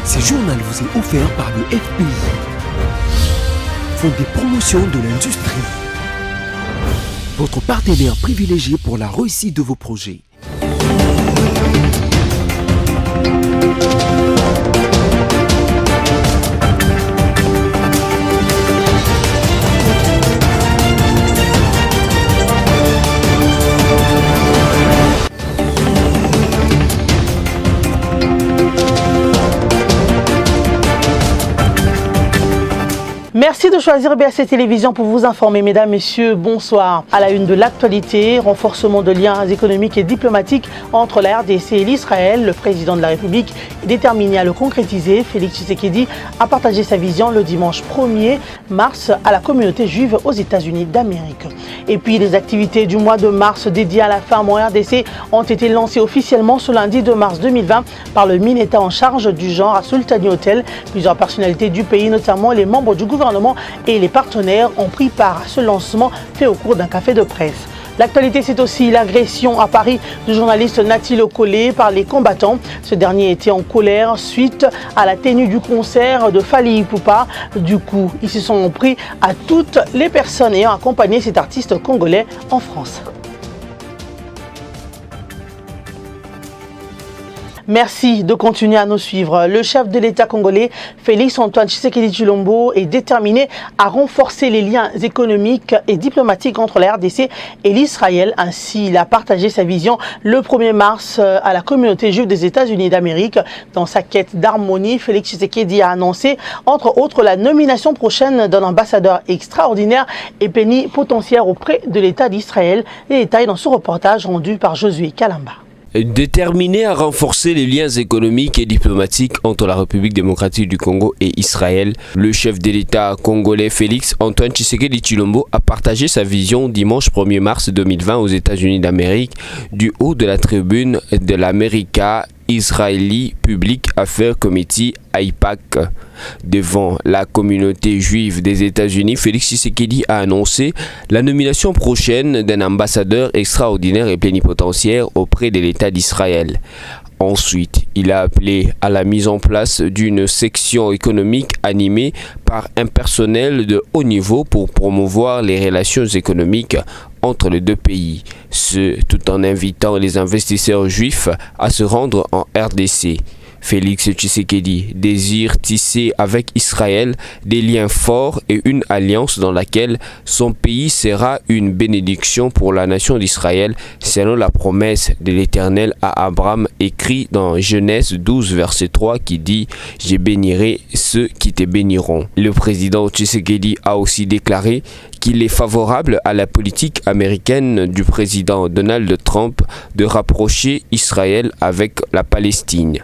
Ce journal vous est offert par le FPI, Fonds de promotion de l'industrie, votre partenaire privilégié pour la réussite de vos projets. Merci de choisir BAC Télévision pour vous informer, mesdames, messieurs, bonsoir. À la une de l'actualité, renforcement de liens économiques et diplomatiques entre la RDC et l'Israël. Le président de la République est déterminé à le concrétiser. Félix Tshisekedi a partagé sa vision le dimanche 1er mars à la communauté juive aux États-Unis d'Amérique. Et puis, les activités du mois de mars dédiées à la femme en RDC ont été lancées officiellement ce lundi 2 mars 2020 par le MINETA en charge du genre à Sultani Hotel. Plusieurs personnalités du pays, notamment les membres du gouvernement et les partenaires, ont pris part à ce lancement fait au cours d'un café de presse. L'actualité, c'est aussi l'agression à Paris du journaliste Nathil Okolé par les combattants. Ce dernier était en colère suite à la tenue du concert de Fally Ipupa. Du coup, ils se sont pris à toutes les personnes ayant accompagné cet artiste congolais en France. Merci de continuer à nous suivre. Le chef de l'État congolais, Félix Antoine Tshisekedi Tshilombo, est déterminé à renforcer les liens économiques et diplomatiques entre la RDC et l'Israël. Ainsi, il a partagé sa vision le 1er mars à la communauté juive des États-Unis d'Amérique. Dans sa quête d'harmonie, Félix Tshisekedi a annoncé, entre autres, la nomination prochaine d'un ambassadeur extraordinaire et plénipotentiaire auprès de l'État d'Israël. Les détails dans ce reportage rendu par Josué Kalamba. Déterminé à renforcer les liens économiques et diplomatiques entre la République démocratique du Congo et Israël, le chef de l'État congolais Félix Antoine Tshisekedi Tshilombo a partagé sa vision dimanche 1er mars 2020 aux États-Unis d'Amérique du haut de la tribune de l'America Israeli Public Affairs Committee AIPAC. Devant la communauté juive des États-Unis, Félix Tshisekedi a annoncé la nomination prochaine d'un ambassadeur extraordinaire et plénipotentiaire auprès de l'État d'Israël. Ensuite, il a appelé à la mise en place d'une section économique animée par un personnel de haut niveau pour promouvoir les relations économiques entre les deux pays, ce tout en invitant les investisseurs juifs à se rendre en RDC. Félix Tshisekedi désire tisser avec Israël des liens forts et une alliance dans laquelle son pays sera une bénédiction pour la nation d'Israël, selon la promesse de l'Éternel à Abraham écrit dans Genèse 12 verset 3 qui dit « Je bénirai ceux qui te béniront ». Le président Tshisekedi a aussi déclaré qu'il est favorable à la politique américaine du président Donald Trump de rapprocher Israël avec la Palestine.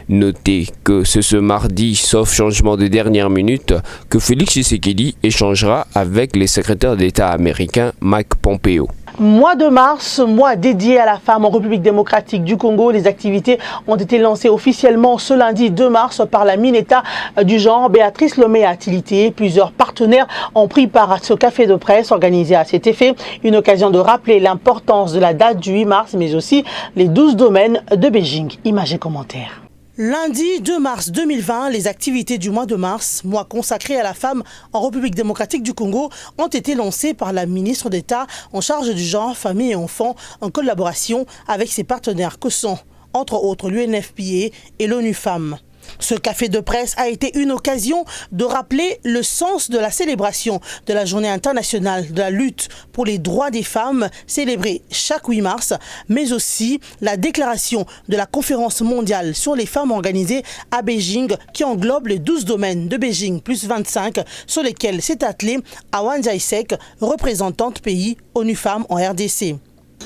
Notez que c'est ce mardi, sauf changement de dernière minute, que Félix Tshisekedi échangera avec le secrétaire d'État américain Mike Pompeo. Mois de mars, mois dédié à la femme en République démocratique du Congo. Les activités ont été lancées officiellement ce lundi 2 mars par la MINETA du genre Béatrice Lomé-Atilité. Plusieurs partenaires ont pris part à ce café de presse organisé à cet effet. Une occasion de rappeler l'importance de la date du 8 mars, mais aussi les 12 domaines de Beijing. Images et commentaires. Lundi 2 mars 2020, les activités du mois de mars, mois consacré à la femme en République démocratique du Congo, ont été lancées par la ministre d'État en charge du genre, famille et enfants en collaboration avec ses partenaires que sont, entre autres, l'UNFPA et l'ONU Femmes. Ce café de presse a été une occasion de rappeler le sens de la célébration de la Journée internationale de la lutte pour les droits des femmes, célébrée chaque 8 mars, mais aussi la déclaration de la conférence mondiale sur les femmes organisée à Beijing qui englobe les 12 domaines de Beijing plus 25 sur lesquels s'est attelée Awan Jaisek, représentante pays ONU Femmes en RDC.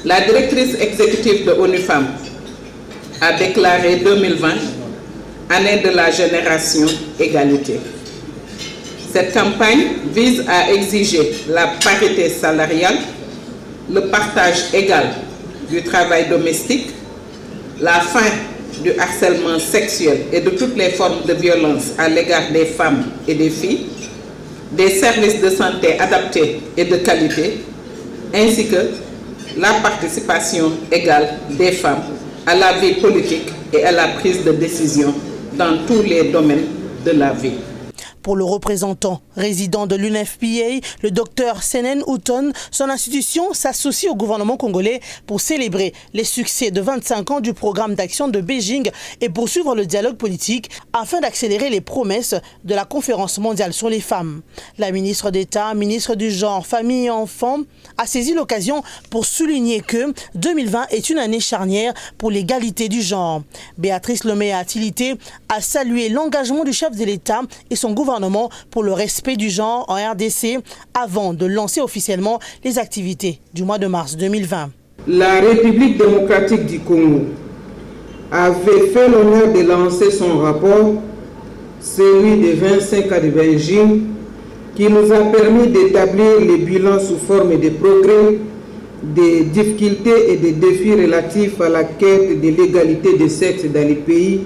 La directrice exécutive de ONU Femmes a déclaré 2020 année de la génération égalité. Cette campagne vise à exiger la parité salariale, le partage égal du travail domestique, la fin du harcèlement sexuel et de toutes les formes de violence à l'égard des femmes et des filles, des services de santé adaptés et de qualité, ainsi que la participation égale des femmes à la vie politique et à la prise de décision dans tous les domaines de la vie. Pour le représentant résident de l'UNFPA, le docteur Senen Houton, son institution s'associe au gouvernement congolais pour célébrer les succès de 25 ans du programme d'action de Beijing et poursuivre le dialogue politique afin d'accélérer les promesses de la conférence mondiale sur les femmes. La ministre d'État, ministre du Genre, Famille et Enfants, a saisi l'occasion pour souligner que 2020 est une année charnière pour l'égalité du genre. Béatrice Lomé-Atilité a salué l'engagement du chef de l'État et son gouvernement pour le respect du genre en RDC avant de lancer officiellement les activités du mois de mars 2020. La République démocratique du Congo avait fait l'honneur de lancer son rapport, celui des 25 ans de Beijing, qui nous a permis d'établir les bilans sous forme de progrès, des difficultés et des défis relatifs à la quête de l'égalité des sexes dans les pays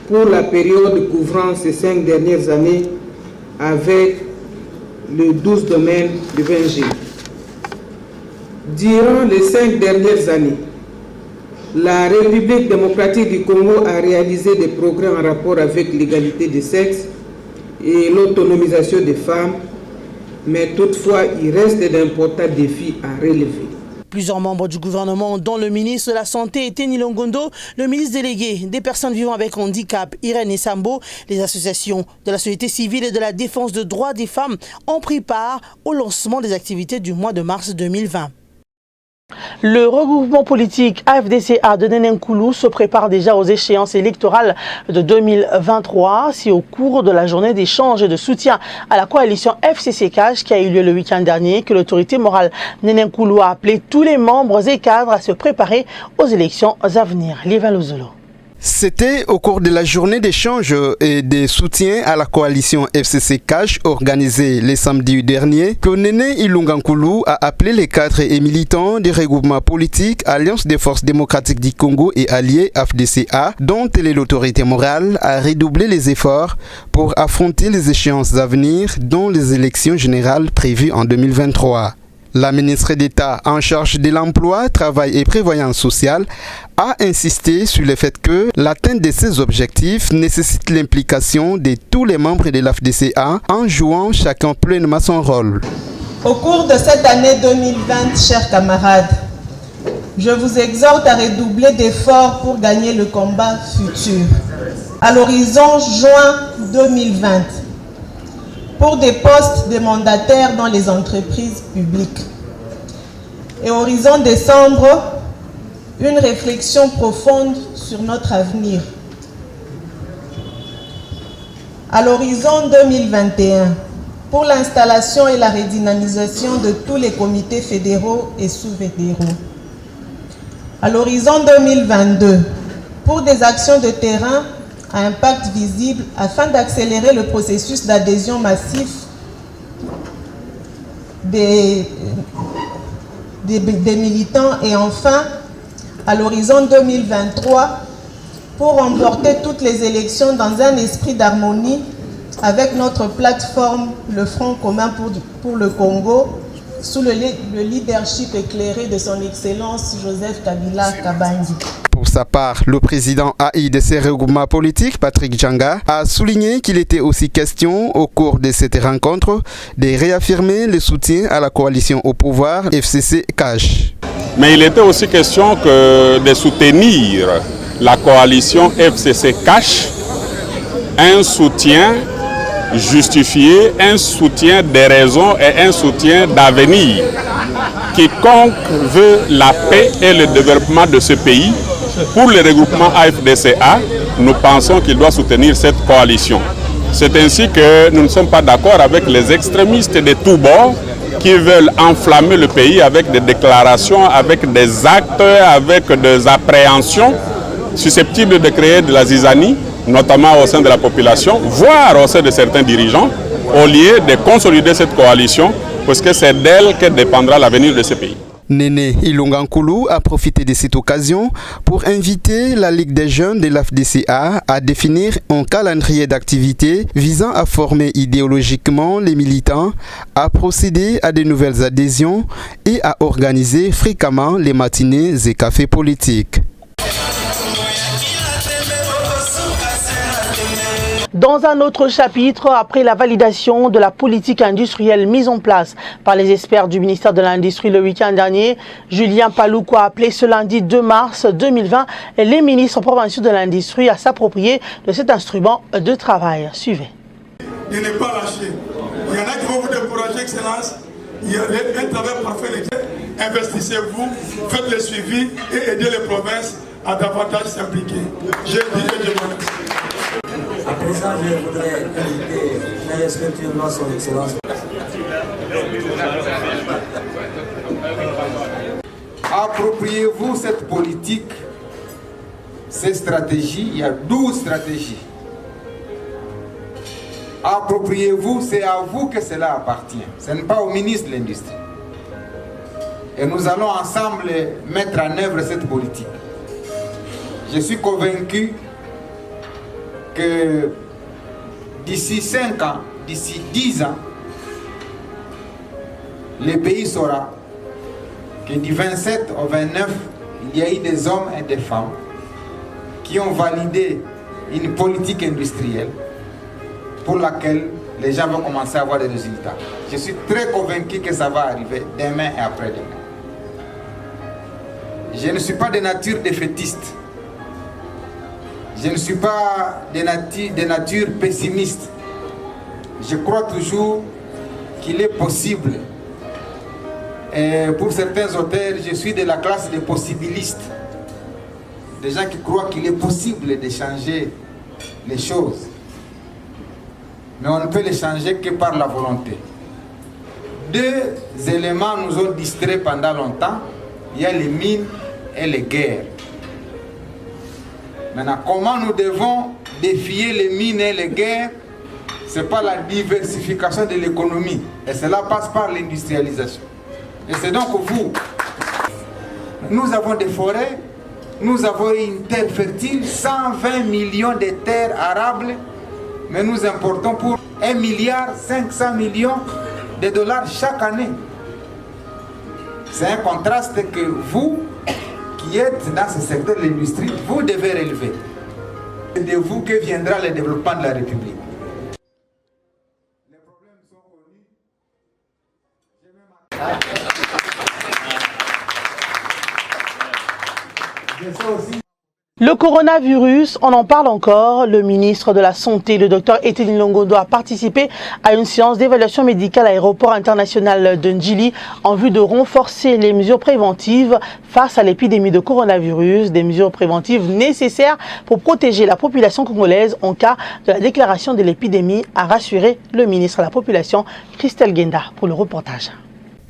pour la période couvrant ces 5 dernières années avec les 12 domaines de Beijing. Durant les 5 dernières années, la République démocratique du Congo a réalisé des progrès en rapport avec l'égalité des sexes et l'autonomisation des femmes, mais toutefois il reste d'importants défis à relever. Plusieurs membres du gouvernement, dont le ministre de la Santé, Teni Longondo, le ministre délégué des personnes vivant avec handicap, Irène Essambo, les associations de la société civile et de la défense des droits des femmes ont pris part au lancement des activités du mois de mars 2020. Le regroupement politique AFDCA de Nenenkoulou se prépare déjà aux échéances électorales de 2023. C'est au cours de la journée d'échange et de soutien à la coalition FCC-CACH qui a eu lieu le week-end dernier que l'autorité morale Nenenkoulou a appelé tous les membres et cadres à se préparer aux élections à venir. Liévin Lozolo. C'était au cours de la journée d'échange et de soutien à la coalition FCC-CACH organisée le samedi dernier que Néné Ilungankoulou a appelé les cadres et militants du regroupement politique Alliance des forces démocratiques du Congo et alliés AFDCA, dont elle est l'autorité morale, à redoubler les efforts pour affronter les échéances à venir, dont les élections générales prévues en 2023. La ministre d'État en charge de l'emploi, travail et prévoyance sociale a insisté sur le fait que l'atteinte de ces objectifs nécessite l'implication de tous les membres de l'AFDCA en jouant chacun pleinement son rôle. Au cours de cette année 2020, chers camarades, je vous exhorte à redoubler d'efforts pour gagner le combat futur. À l'horizon juin 2020, pour des postes de mandataires dans les entreprises publiques. Et horizon décembre, une réflexion profonde sur notre avenir. À l'horizon 2021, pour l'installation et la redynamisation de tous les comités fédéraux et sous-fédéraux. À l'horizon 2022, pour des actions de terrain à impact visible afin d'accélérer le processus d'adhésion massif des militants et enfin à l'horizon 2023 pour remporter toutes les élections dans un esprit d'harmonie avec notre plateforme le Front commun pour le Congo sous le leadership éclairé de son Excellence Joseph Kabila Kabangi. Pour sa part, le président AI de ces regroupements politiques, Patrick Djanga, a souligné qu'il était aussi question, au cours de cette rencontre, de réaffirmer le soutien à la coalition au pouvoir FCC-CACH. Mais il était aussi question de soutenir la coalition FCC-CACH, un soutien justifié, un soutien des raisons et un soutien d'avenir. Quiconque veut la paix et le développement de ce pays, pour le regroupement AFDCA, nous pensons qu'il doit soutenir cette coalition. C'est ainsi que nous ne sommes pas d'accord avec les extrémistes de tous bords qui veulent enflammer le pays avec des déclarations, avec des actes, avec des appréhensions susceptibles de créer de la zizanie, notamment au sein de la population, voire au sein de certains dirigeants, au lieu de consolider cette coalition, parce que c'est d'elle que dépendra l'avenir de ce pays. Néné Ilungankoulou a profité de cette occasion pour inviter la Ligue des jeunes de l'AFDCA à définir un calendrier d'activités visant à former idéologiquement les militants, à procéder à de nouvelles adhésions et à organiser fréquemment les matinées et cafés politiques. Dans un autre chapitre, après la validation de la politique industrielle mise en place par les experts du ministère de l'Industrie le week-end dernier, Julien Palouko a appelé ce lundi 2 mars 2020 les ministres provinciaux de l'Industrie à s'approprier de cet instrument de travail. Suivez. De ne pas lâcher. Il y en a qui vont vous décourager, Excellence. Il y a un travail parfait. Investissez-vous, faites le suivi et aidez les provinces à davantage s'impliquer. Je dis à présent, je voudrais inviter respectueusement son Excellence. Appropriez-vous cette politique, ces stratégies. Il y a 12 stratégies. Appropriez-vous, c'est à vous que cela appartient. Ce n'est pas au ministre de l'Industrie. Et nous allons ensemble mettre en œuvre cette politique. Je suis convaincu que d'ici 5 ans, d'ici 10 ans, le pays saura que du 27 au 29, il y a eu des hommes et des femmes qui ont validé une politique industrielle pour laquelle les gens vont commencer à avoir des résultats. Je suis très convaincu que ça va arriver demain et après-demain. Je ne suis pas de nature défaitiste. Je ne suis pas de nature pessimiste. Je crois toujours qu'il est possible. Et pour certains auteurs, je suis de la classe des possibilistes. Des gens qui croient qu'il est possible de changer les choses. Mais on ne peut les changer que par la volonté. 2 éléments nous ont distraits pendant longtemps. Il y a les mines et les guerres. Maintenant, comment nous devons défier les mines et les guerres? Ce n'est pas la diversification de l'économie. Et cela passe par l'industrialisation. Et c'est donc vous. Nous avons des forêts, nous avons une terre fertile, 120 millions de terres arables, mais nous importons pour 1,5 milliard de dollars chaque année. C'est un contraste que vous, qui êtes dans ce secteur de l'industrie, vous devez relever. C'est de vous que viendra le développement de la République. Les problèmes sont connus. Le coronavirus, on en parle encore. Le ministre de la Santé, le Dr Eteni Longondo, a participé à une séance d'évaluation médicale à l'aéroport international de Njili en vue de renforcer les mesures préventives face à l'épidémie de coronavirus, des mesures préventives nécessaires pour protéger la population congolaise en cas de la déclaration de l'épidémie, a rassuré le ministre de la Population, Christelle Genda, pour le reportage.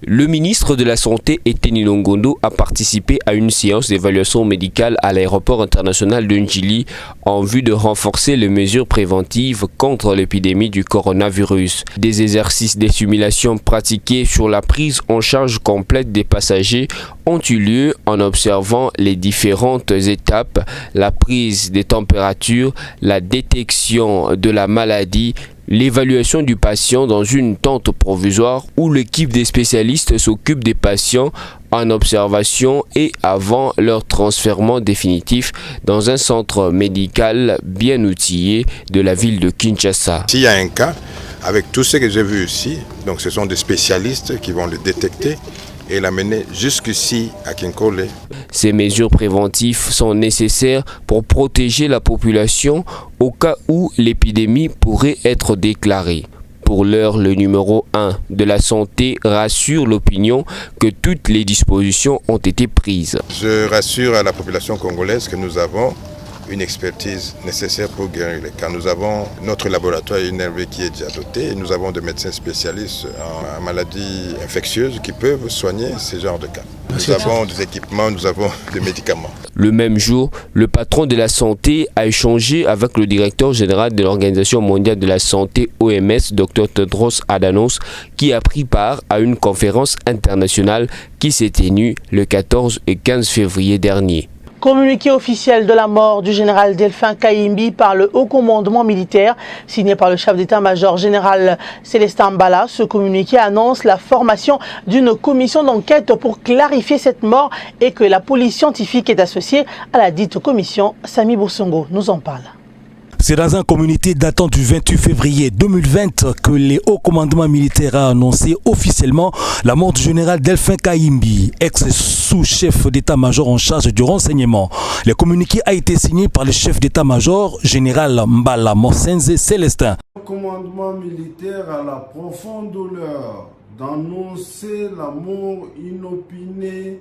Le ministre de la Santé, Eteni Longondo, a participé à une séance d'évaluation médicale à l'aéroport international de Njili en vue de renforcer les mesures préventives contre l'épidémie du coronavirus. Des exercices de simulation pratiqués sur la prise en charge complète des passagers ont eu lieu en observant les différentes étapes, la prise des températures, la détection de la maladie, l'évaluation du patient dans une tente provisoire où l'équipe des spécialistes s'occupe des patients en observation et avant leur transfèrement définitif dans un centre médical bien outillé de la ville de Kinshasa. S'il y a un cas, avec tout ce que j'ai vu ici, donc ce sont des spécialistes qui vont le détecter et l'amener jusqu'ici à Kinkole. Ces mesures préventives sont nécessaires pour protéger la population au cas où l'épidémie pourrait être déclarée. Pour l'heure, le numéro 1 de la santé rassure l'opinion que toutes les dispositions ont été prises. Je rassure à la population congolaise que nous avons une expertise nécessaire pour guérir les cas. Nous avons notre laboratoire INRV qui est déjà doté et nous avons des médecins spécialistes en maladies infectieuses qui peuvent soigner ce genre de cas. Nous avons des équipements, nous avons des médicaments. Le même jour, le patron de la santé a échangé avec le directeur général de l'Organisation mondiale de la santé OMS, Dr Tedros Adhanom, qui a pris part à une conférence internationale qui s'est tenue le 14 et 15 février dernier. Communiqué officiel de la mort du général Delphin Kayimbi par le haut commandement militaire, signé par le chef d'état-major général Célestin Mbala. Ce communiqué annonce la formation d'une commission d'enquête pour clarifier cette mort et que la police scientifique est associée à la dite commission. Sami Boussongo nous en parle. C'est dans un communiqué datant du 28 février 2020 que les hauts commandements militaires a annoncé officiellement la mort du général Delphin Kayimbi, ex-sous-chef d'état-major en charge du renseignement. Le communiqué a été signé par le chef d'état-major, général Mbala Mosenze Célestin. Le commandement militaire a la profonde douleur d'annoncer la mort inopinée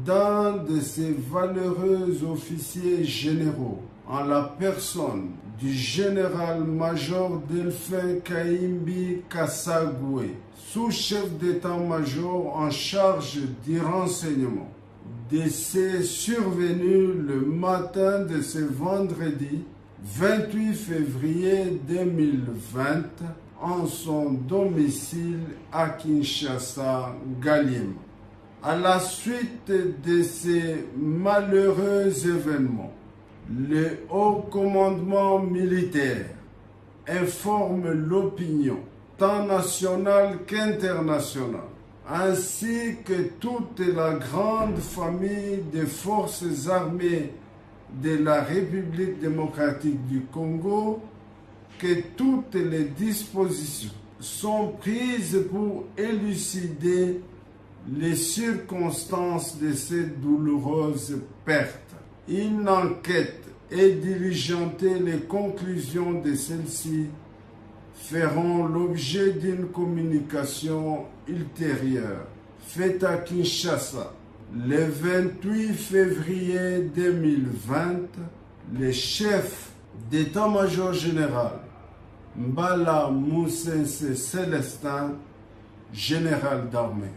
d'un de ses valeureux officiers généraux, en la personne du général-major Delphin Kayimbi Kassagoué, sous-chef d'état-major en charge du renseignement. Décès survenu le matin de ce vendredi 28 février 2020 en son domicile à Kinshasa, Galiem. À la suite de ces malheureux événements, le haut commandement militaire informe l'opinion, tant nationale qu'internationale, ainsi que toute la grande famille des forces armées de la République démocratique du Congo, que toutes les dispositions sont prises pour élucider les circonstances de cette douloureuse perte. Une enquête est diligentée, les conclusions de celle-ci feront l'objet d'une communication ultérieure faite à Kinshasa. Le 28 février 2020, le chef d'état-major général Mbala Mosenze Célestin, général d'armée.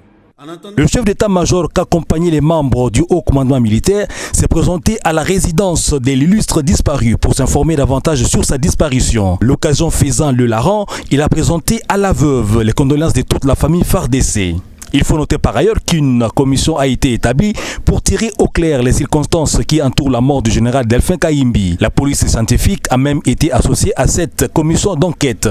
Le chef d'état-major qu'accompagnait les membres du haut commandement militaire s'est présenté à la résidence de l'illustre disparu pour s'informer davantage sur sa disparition. L'occasion faisant le larron, il a présenté à la veuve les condoléances de toute la famille FARDC. Il faut noter par ailleurs qu'une commission a été établie pour tirer au clair les circonstances qui entourent la mort du général Delphin Kayimbi. La police scientifique a même été associée à cette commission d'enquête.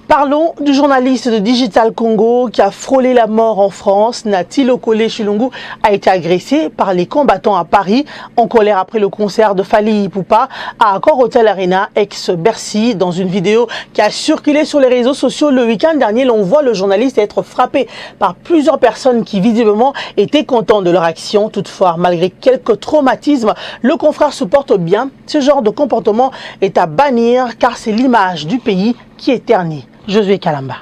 Parlons du journaliste de Digital Congo qui a frôlé la mort en France. Nati Lokole Chilungu a été agressé par les combattants à Paris, en colère après le concert de Fally Ipupa à Accor Hotel Arena, ex-Bercy. Dans une vidéo qui a circulé sur les réseaux sociaux le week-end dernier, l'on voit le journaliste être frappé par plusieurs personnes qui visiblement étaient contentes de leur action. Toutefois, malgré quelques traumatismes, le confrère se porte bien. Ce genre de comportement est à bannir car c'est l'image du pays qui est ternie. Josué Kalamba.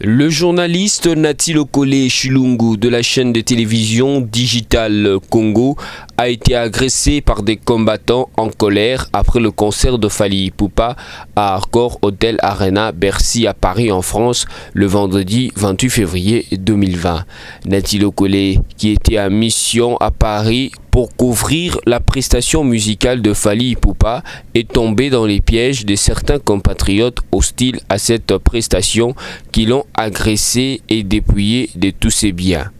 Le journaliste Nati Lokole Chilungu de la chaîne de télévision Digital Congo a été agressé par des combattants en colère après le concert de Fally Ipupa à Accor Hotel Arena Bercy à Paris en France le vendredi 28 février 2020. Nati Lokole, qui était en mission à Paris pour couvrir la prestation musicale de Fally Ipupa, est tombé dans les pièges de certains compatriotes hostiles à cette prestation qui l'ont agressé et dépouillé de tous ses biens.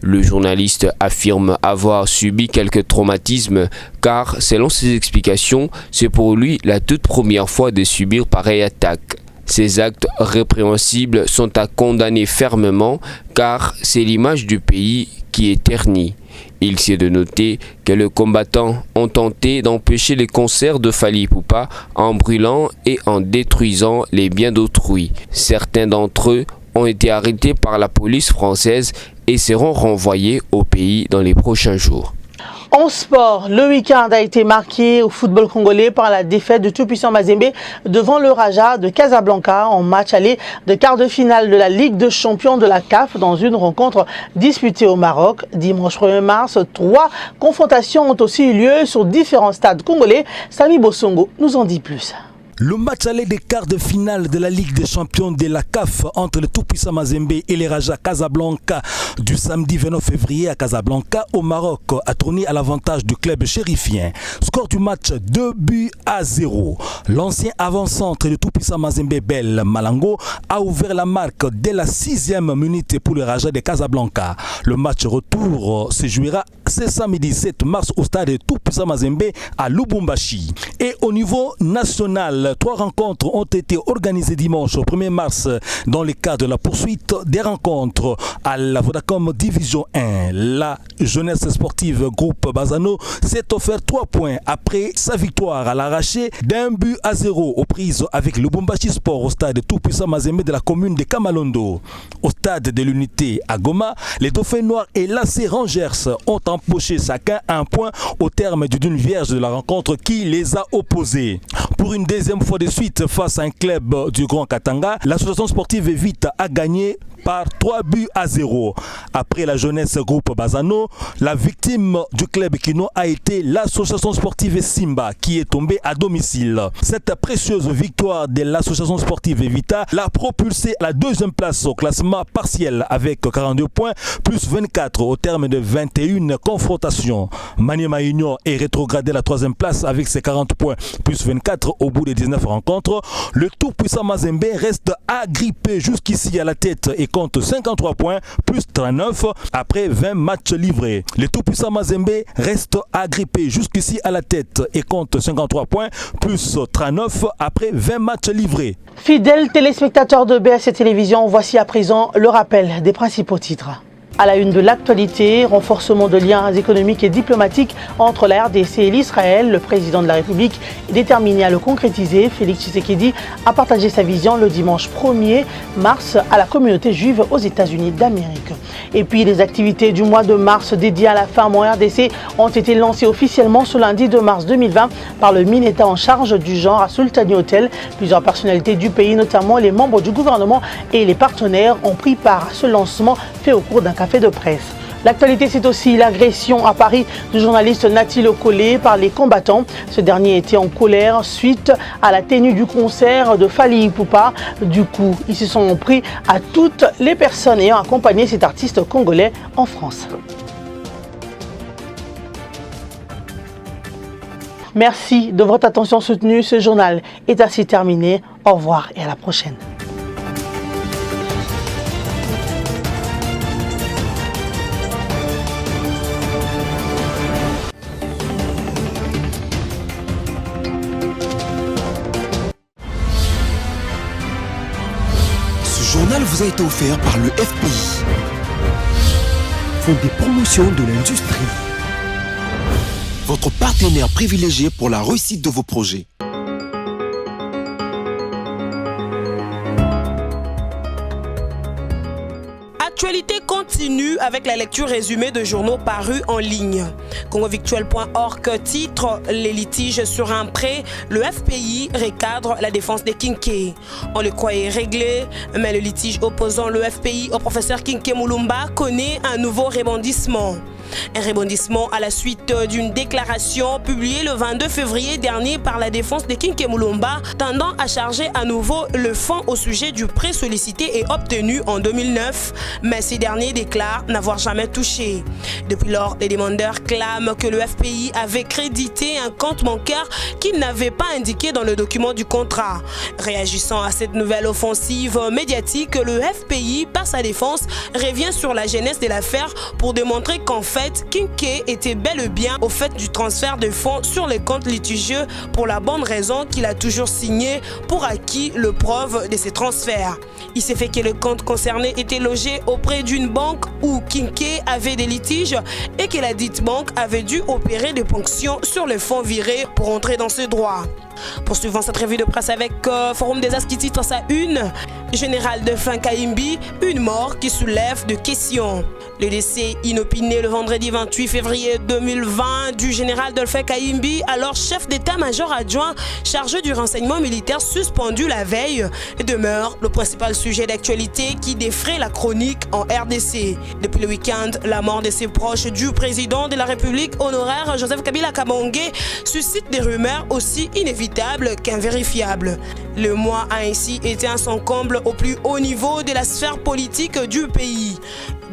Le journaliste affirme avoir subi quelques traumatismes car, selon ses explications, c'est pour lui la toute première fois de subir pareille attaque. Ces actes répréhensibles sont à condamner fermement car c'est l'image du pays qui est ternie. Il s'est de noter que les combattants ont tenté d'empêcher les concerts de Fally Ipupa en brûlant et en détruisant les biens d'autrui. Certains d'entre eux ont été arrêtés par la police française et seront renvoyés au pays dans les prochains jours. En sport, le week-end a été marqué au football congolais par la défaite de tout-puissant Mazembe devant le Raja de Casablanca en match aller de quart de finale de la Ligue des champions de la CAF dans une rencontre disputée au Maroc. Dimanche 1er mars, 3 confrontations ont aussi eu lieu sur différents stades congolais. Sami Bosongo nous en dit plus. Le match aller des quarts de finale de la Ligue des champions de la CAF entre le tout-puissant Mazembe et les Raja Casablanca du samedi 29 février à Casablanca au Maroc a tourné à l'avantage du club chérifien. Score du match 2-0. L'ancien avant-centre du tout-puissant Mazembe Bel Malango a ouvert la marque dès la 6e minute pour les Raja de Casablanca. Le match retour se jouera ce samedi 7 mars au stade tout-puissant Mazembe à Lubumbashi. Et au niveau national, nationale, 3 rencontres ont été organisées dimanche 1er mars dans le cadre de la poursuite des rencontres à la Vodacom Division 1. La jeunesse sportive groupe Bazano s'est offert 3 points après sa victoire à l'arraché d'1-0 aux prises avec le Lubumbashi Sport au stade tout-puissant Mazembe de la commune de Kamalondo. Au stade de l'unité à Goma, les Dauphins Noirs et l'AC Rangers ont empoché chacun 1 point au terme d'une vierge de la rencontre qui les a opposés. Pour une deuxième fois de suite face à un club du Grand Katanga, l'association sportive Vita a gagné par 3-0. Après la jeunesse groupe Bazano, la victime du club Kino a été l'association sportive Simba qui est tombée à domicile. Cette précieuse victoire de l'association sportive Vita l'a propulsée à la 2e place au classement partiel avec 42 points plus 24 au terme de 21 confrontations. Maniema Union est rétrogradé à la 3e place avec ses 40 points plus 24 au bout des 19 rencontres. Le tout-puissant Mazembe reste agrippé jusqu'ici à la tête et compte 53 points plus 39 après 20 matchs livrés. Le tout-puissant Mazembe reste agrippé jusqu'ici à la tête et compte 53 points plus 39 après 20 matchs livrés. Fidèles téléspectateurs de BSC Télévision, voici à présent le rappel des principaux titres. À la une de l'actualité, renforcement de liens économiques et diplomatiques entre la RDC et l'Israël. Le président de la République est déterminé à le concrétiser. Félix Tshisekedi a partagé sa vision le dimanche 1er mars à la communauté juive aux États-Unis d'Amérique. Et puis les activités du mois de mars dédiées à la femme en RDC ont été lancées officiellement ce lundi 2 mars 2020 par le MINETA en charge du genre à Sultani Hotel. Plusieurs personnalités du pays, notamment les membres du gouvernement et les partenaires, ont pris part à ce lancement fait au cours d'un café de presse. L'actualité, c'est aussi l'agression à Paris du journaliste Nathil Okolé par les combattants. Ce dernier était en colère suite à la tenue du concert de Fally Ipupa. Du coup, ils se sont pris à toutes les personnes ayant accompagné cet artiste congolais en France. Merci de votre attention soutenue. Ce journal est ainsi terminé. Au revoir et à la prochaine. Ce journal vous a été offert par le FPI, Fonds des promotions de l'industrie, votre partenaire privilégié pour la réussite de vos projets. L'actualité continue avec la lecture résumée de journaux parus en ligne. CongoVictuel.org titre les litiges sur un prêt. Le FPI recadre la défense des Kinké. On le croyait réglé, mais le litige opposant le FPI au professeur Kinké Mulumba connaît un nouveau rebondissement. Un rebondissement à la suite d'une déclaration publiée le 22 février dernier par la défense de Kinké Mulumba tendant à charger à nouveau le fonds au sujet du prêt sollicité et obtenu en 2009, mais ces derniers déclarent n'avoir jamais touché. Depuis lors, les demandeurs clament que le FPI avait crédité un compte bancaire qu'il n'avait pas indiqué dans le document du contrat. Réagissant à cette nouvelle offensive médiatique, le FPI, par sa défense, revient sur la genèse de l'affaire pour démontrer qu'en fait, Kinké était bel et bien au fait du transfert de fonds sur les comptes litigieux pour la bonne raison qu'il a toujours signé pour acquis le preuve de ces transferts. Il s'est fait que le compte concerné était logé auprès d'une banque où Kinké avait des litiges et que la dite banque avait dû opérer des ponctions sur les fonds virés pour entrer dans ce droit. Poursuivant cette revue de presse avec Forum des As qui titre sa une, Général Delphin Kayimbi, une mort qui soulève de questions. Le décès inopiné le vendredi 28 février 2020 du général Delphin Kayimbi, alors chef d'état-major adjoint chargé du renseignement militaire suspendu la veille, demeure le principal sujet d'actualité qui défraie la chronique en RDC. Depuis le week-end, la mort de ses proches du président de la République honoraire Joseph Kabila Kabange suscite des rumeurs aussi inévitables qu'invérifiables. Le mois a ainsi été à son comble au plus haut niveau de la sphère politique du pays.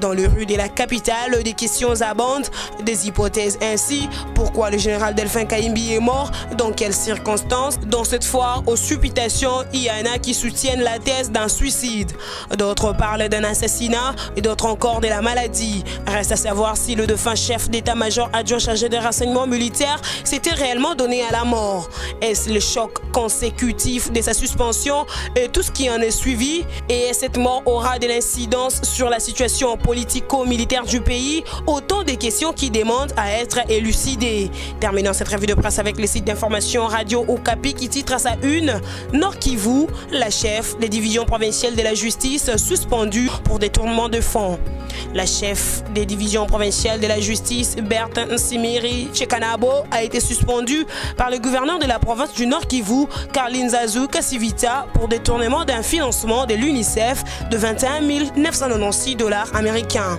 Dans les rues de la capitale, des questions abondent, des hypothèses ainsi. Pourquoi le général Delphin Kayimbi est mort? Dans quelles circonstances? Dans cette foire aux supputations, il y en a qui soutiennent la thèse d'un suicide. D'autres parlent d'un assassinat et d'autres encore de la maladie. Reste à savoir si le défunt chef d'état-major adjoint chargé des renseignements militaires s'était réellement donné à la mort. Est-ce le choc consécutif de sa suspension et tout ce qui en est suivi? Et cette mort aura de l'incidence sur la situation politico-militaire du pays? Autant de questions qui demandent à être élucidées. Terminons cette revue de presse avec le site d'information Radio Okapi qui titre à sa une Nord Kivu, la chef des divisions provinciales de la justice suspendue pour détournement de fonds. La chef des divisions provinciales de la justice, Berthe Nsimiri Chekanabo, a été suspendue par le gouverneur de la province du Nord Kivu, Karline Zazou Kassivita, pour détournement d'un financement de l'UNICEF de 21 996 $ américains.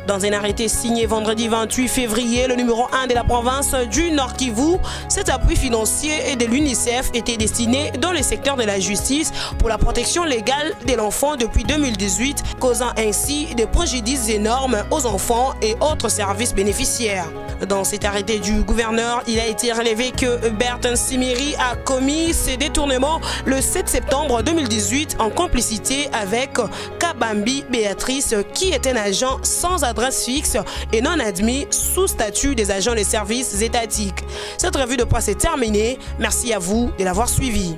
Dans un arrêté signé vendredi 28 février, le numéro 1 de la province du Nord Kivu, cet appui financier de l'UNICEF était destiné dans le secteur de la justice pour la protection légale de l'enfant depuis 2018, causant ainsi des préjudices énormes aux enfants et autres services bénéficiaires. Dans cet arrêté du gouverneur, il a été relevé que Berthe Nsimiri a commis ces détournements le 7 septembre 2018 en complicité avec Kabambi Béatrice, qui est un agent sans adresse fixe et non admis sous statut des agents des services étatiques. Cette revue de presse est terminée. Merci à vous de l'avoir suivi.